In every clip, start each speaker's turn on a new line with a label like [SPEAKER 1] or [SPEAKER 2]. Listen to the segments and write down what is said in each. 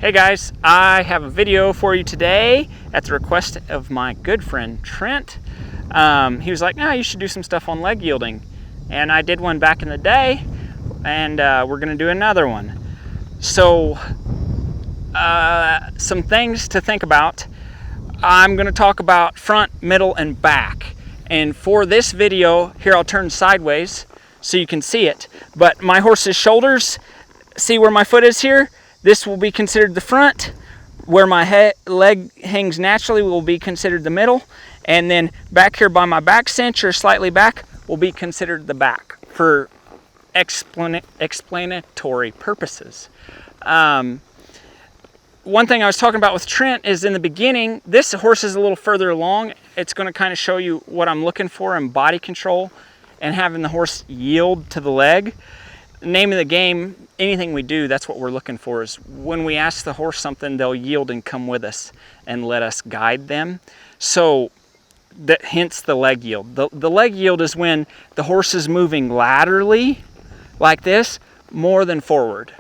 [SPEAKER 1] Hey guys, I have a video for you today at the request of my good friend Trent. He was like, "No, you should do some stuff on leg yielding," and I did one back in the day, and we're gonna do another one. So some things to think about. I'm gonna talk about front, middle, and back, and for this video here I'll turn sideways so you can see it, but my horse's shoulders, see where my foot is here? This will be considered the front. Where my leg hangs naturally will be considered the middle. And then back here by my back cinch or slightly back will be considered the back for explanatory purposes. One thing I was talking about with Trent is in the beginning, this horse is a little further along. It's going to kind of show you what I'm looking for in body control and having the horse yield to the leg. Name of the game, anything we do, that's what we're looking for, is when we ask the horse something, they'll yield and come with us and let us guide them. So hence the leg yield. The leg yield is when the horse is moving laterally like this more than forward.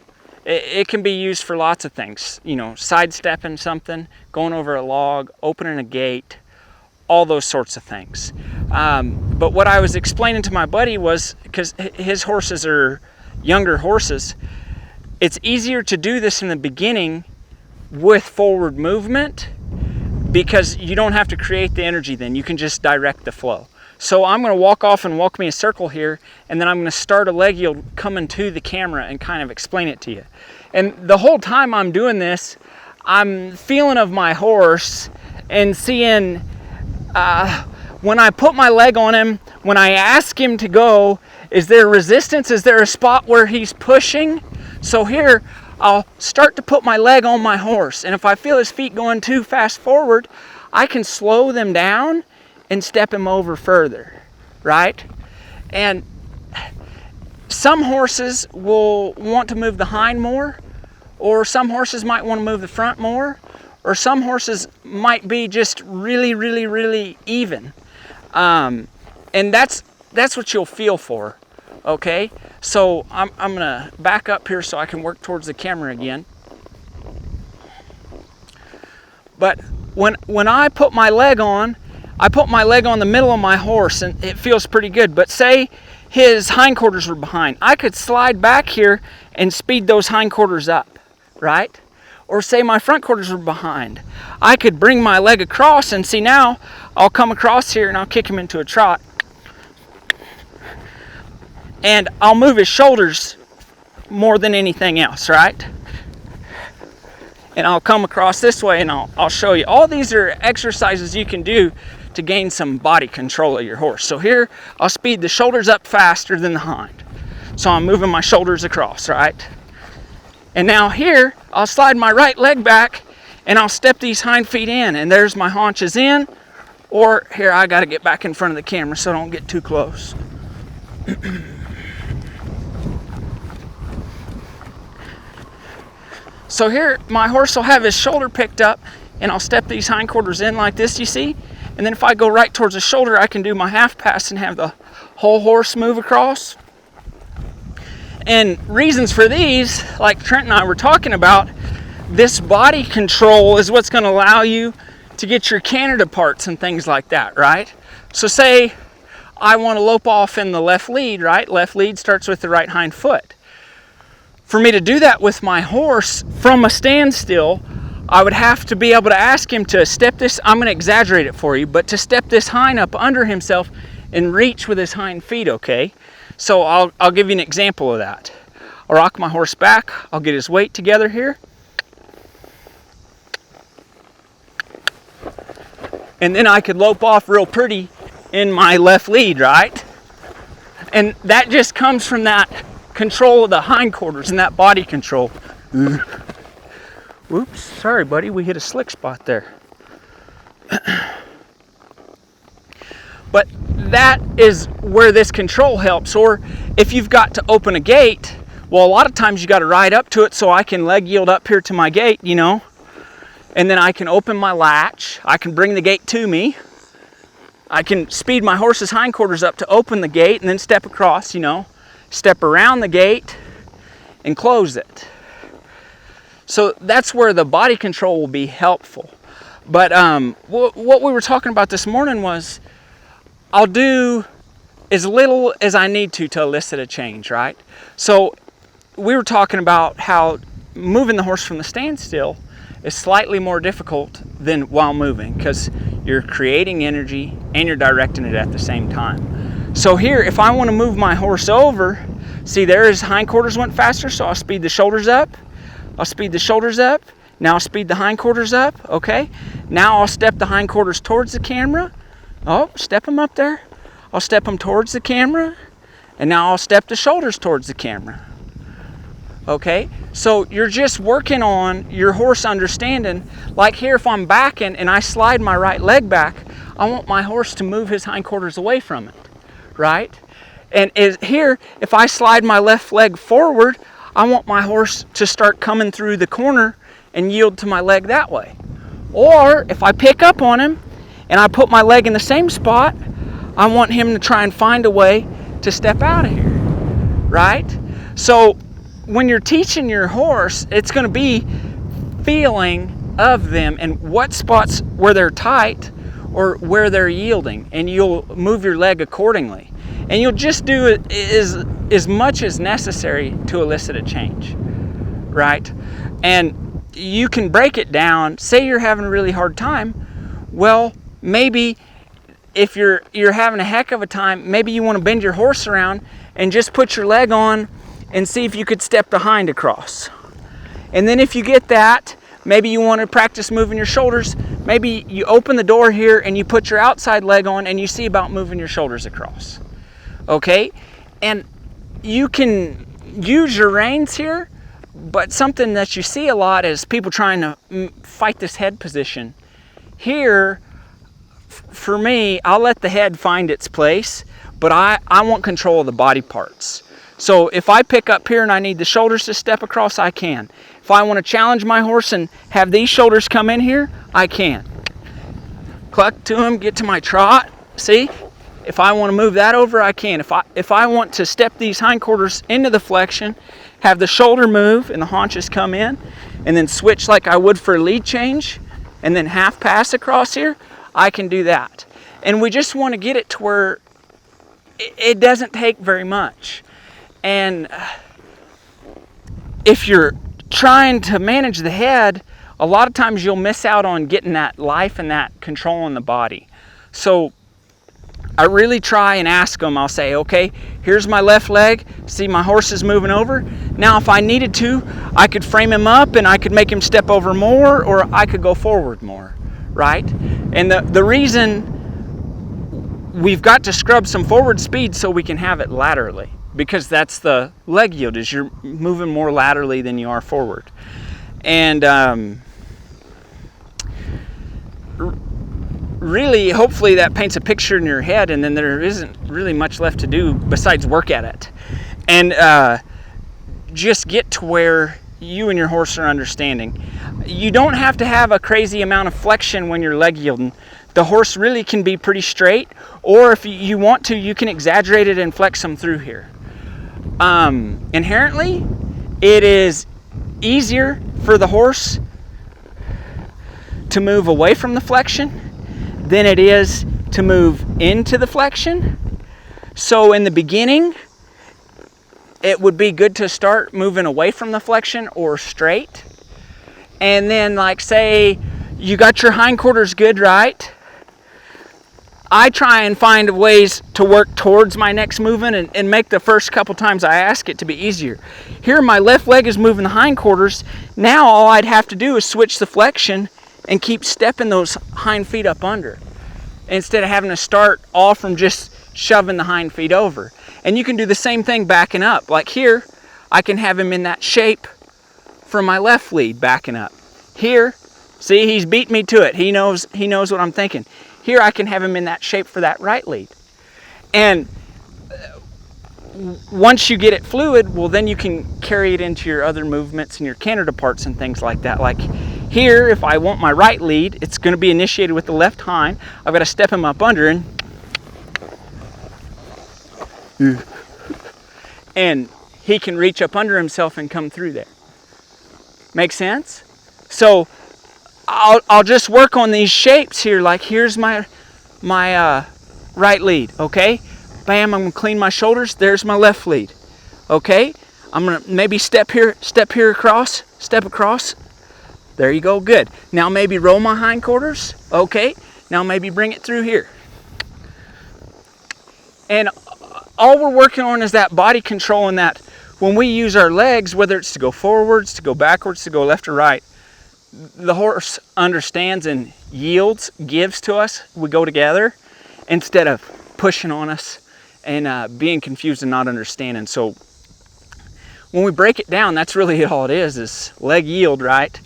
[SPEAKER 1] It can be used for lots of things, you know, sidestepping something, going over a log, opening a gate, all those sorts of things. But what I was explaining to my buddy was, because his horses are younger horses, it's easier to do this in the beginning with forward movement because you don't have to create the energy then. You can just direct the flow. So I'm going to walk off and walk me a circle here, and then I'm going to start a leg yield coming to the camera and kind of explain it to you. And the whole time I'm doing this, I'm feeling of my horse and seeing when I put my leg on him, when I ask him to go, is there resistance? Is there a spot where he's pushing? So here, I'll start to put my leg on my horse. And if I feel his feet going too fast forward, I can slow them down and step him over further, right? And some horses will want to move the hind more, or some horses might want to move the front more, or some horses might be just really even. And that's what you'll feel for, okay? So I'm gonna back up here so I can work towards the camera again. But when I put my leg on, I put my leg on the middle of my horse and it feels pretty good. But say his hindquarters were behind, I could slide back here and speed those hindquarters up, right? Or say my front quarters were behind, I could bring my leg across and see now I'll come across here and I'll kick him into a trot. And I'll move his shoulders more than anything else, right? And I'll come across this way and I'll show you. All these are exercises you can do to gain some body control of your horse. So here, I'll speed the shoulders up faster than the hind. So I'm moving my shoulders across, right? And now here, I'll slide my right leg back and I'll step these hind feet in, and there's my haunches in. Or here, I gotta get back in front of the camera so I don't get too close. So here, my horse will have his shoulder picked up and I'll step these hindquarters in like this, you see? And then if I go right towards the shoulder, I can do my half pass and have the whole horse move across. And reasons for these, like Trent and I were talking about, this body control is what's going to allow you to get your Canada parts and things like that, right? So say I want to lope off in the left lead, right? Left lead starts with the right hind foot. For me to do that with my horse from a standstill, I would have to be able to ask him to step this, I'm going to exaggerate it for you, but to step this hind up under himself and reach with his hind feet, okay? So I'll give you an example of that. I'll rock my horse back, I'll get his weight together here. And then I could lope off real pretty in my left lead, right? And that just comes from that control of the hindquarters and that body control. Oops, sorry buddy, we hit a slick spot there. But that is where this control helps. Or if you've got to open a gate, well, a lot of times you got to ride up to it so I can leg yield up here to my gate, you know, and then I can open my latch, I can bring the gate to me, I can speed my horse's hindquarters up to open the gate and then step across, you know, step around the gate and close it. So that's where the body control will be helpful. But what we were talking about this morning was I'll do as little as I need to elicit a change, right? So we were talking about how moving the horse from the standstill is slightly more difficult than while moving, because you're creating energy and you're directing it at the same time. So here, if I want to move my horse over, see there his hindquarters went faster, so I'll speed the shoulders up. I'll speed the shoulders up. Now I'll speed the hindquarters up, okay? Now I'll step the hindquarters towards the camera. Oh, step them up there. I'll step them towards the camera. And now I'll step the shoulders towards the camera. Okay, so you're just working on your horse understanding. Like here, if I'm backing and I slide my right leg back, I want my horse to move his hindquarters away from it, right? And here, if I slide my left leg forward, I want my horse to start coming through the corner and yield to my leg that way. Or if I pick up on him and I put my leg in the same spot, I want him to try and find a way to step out of here, right? So when you're teaching your horse, it's going to be feeling of them and what spots where they're tight or where they're yielding, and you'll move your leg accordingly. And you'll just do it as much as necessary to elicit a change, right? And you can break it down. Say you're having a really hard time. Well, maybe if you're having a heck of a time, maybe you want to bend your horse around and just put your leg on and see if you could step behind across. And then if you get that, maybe you want to practice moving your shoulders. Maybe you open the door here and you put your outside leg on and you see about moving your shoulders across. Okay? And you can use your reins here, but something that you see a lot is people trying to fight this head position. Here, for me, I'll let the head find its place, but I want control of the body parts. So if I pick up here and I need the shoulders to step across, I can. If I want to challenge my horse and have these shoulders come in here, I can. Cluck to him, get to my trot. See? If I want to move that over, I can. If I want to step these hindquarters into the flexion, have the shoulder move and the haunches come in, and then switch like I would for a lead change, and then half pass across here, I can do that. And we just want to get it to where it doesn't take very much. And if you're trying to manage the head, a lot of times you'll miss out on getting that life and that control in the body. So I really try and ask them. I'll say, okay, here's my left leg. See, my horse is moving over. Now, if I needed to, I could frame him up and I could make him step over more, or I could go forward more, right? And the reason we've got to scrub some forward speed so we can have it laterally, because that's the leg yield, is you're moving more laterally than you are forward. And really, hopefully that paints a picture in your head, and then there isn't really much left to do besides work at it. And just get to where you and your horse are understanding. You don't have to have a crazy amount of flexion when you're leg yielding. The horse really can be pretty straight, or if you want to, you can exaggerate it and flex them through here. Inherently, it is easier for the horse to move away from the flexion than it is to move into the flexion. So in the beginning, it would be good to start moving away from the flexion or straight. And then, like, say you got your hindquarters good, right? I try and find ways to work towards my next movement and make the first couple times I ask it to be easier. Here my left leg is moving the hindquarters. Now all I'd have to do is switch the flexion and keep stepping those hind feet up under, instead of having to start all from just shoving the hind feet over. And you can do the same thing backing up. Like here, I can have him in that shape for my left lead backing up. Here, see, he's beat me to it. He knows what I'm thinking. Here I can have him in that shape for that right lead. And once you get it fluid, well, then you can carry it into your other movements and your canter departs and things like that. Like here, if I want my right lead, it's going to be initiated with the left hind. I've got to step him up under and he can reach up under himself and come through there. Make sense? So I'll just work on these shapes here. Like here's my right lead, okay? Bam, I'm gonna clean my shoulders. There's my left lead, okay? I'm gonna maybe step here across, step across. There you go, good. Now maybe roll my hindquarters, okay? Now maybe bring it through here. And all we're working on is that body control, and that when we use our legs, whether it's to go forwards, to go backwards, to go left or right, the horse understands and yields, gives to us. We go together instead of pushing on us and being confused and not understanding. So when we break it down, that's really all it is leg yield, right?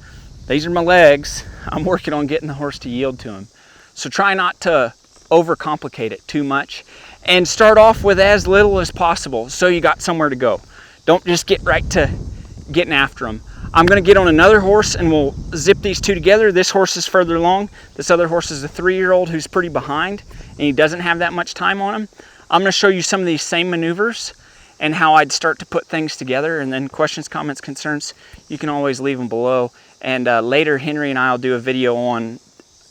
[SPEAKER 1] These are my legs. I'm working on getting the horse to yield to them. So try not to overcomplicate it too much, and start off with as little as possible so you got somewhere to go. Don't just get right to getting after them. I'm gonna get on another horse and we'll zip these two together. This horse is further along. This other horse is a 3-year-old who's pretty behind and he doesn't have that much time on him. I'm gonna show you some of these same maneuvers and how I'd start to put things together, and then questions, comments, concerns, you can always leave them below. And later Henry and I will do a video on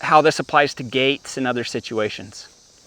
[SPEAKER 1] how this applies to gaits and other situations.